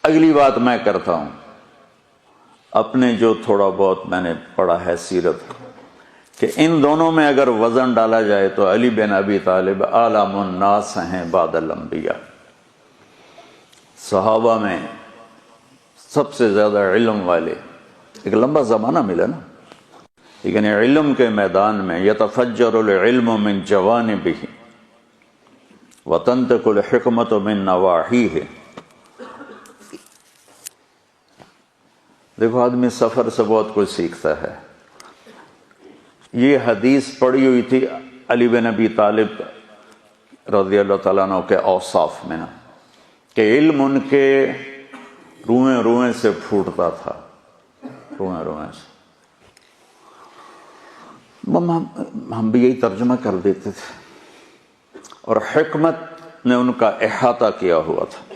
اگلی بات میں کرتا ہوں، اپنے جو تھوڑا بہت میں نے پڑھا ہے سیرت، کہ ان دونوں میں اگر وزن ڈالا جائے تو علی بن ابی طالب اعلم الناس ہیں بعد الانبیاء، صحابہ میں سب سے زیادہ علم والے۔ ایک لمبا زمانہ ملا نا، لیکن علم کے میدان میں یتفجر العلم من جوانبہ وتنطق الحکمت من نواحیہ۔ دیکھو آدمی سفر سے بہت کچھ سیکھتا ہے۔ یہ حدیث پڑھی ہوئی تھی علی بن ابی طالب رضی اللہ تعالیٰ عنہ کے اوصاف میں نا، کہ علم ان کے روئیں روئیں سے پھوٹتا تھا، روئیں روئیں سے۔ ہم بھی یہی ترجمہ کر دیتے تھے، اور حکمت نے ان کا احاطہ کیا ہوا تھا۔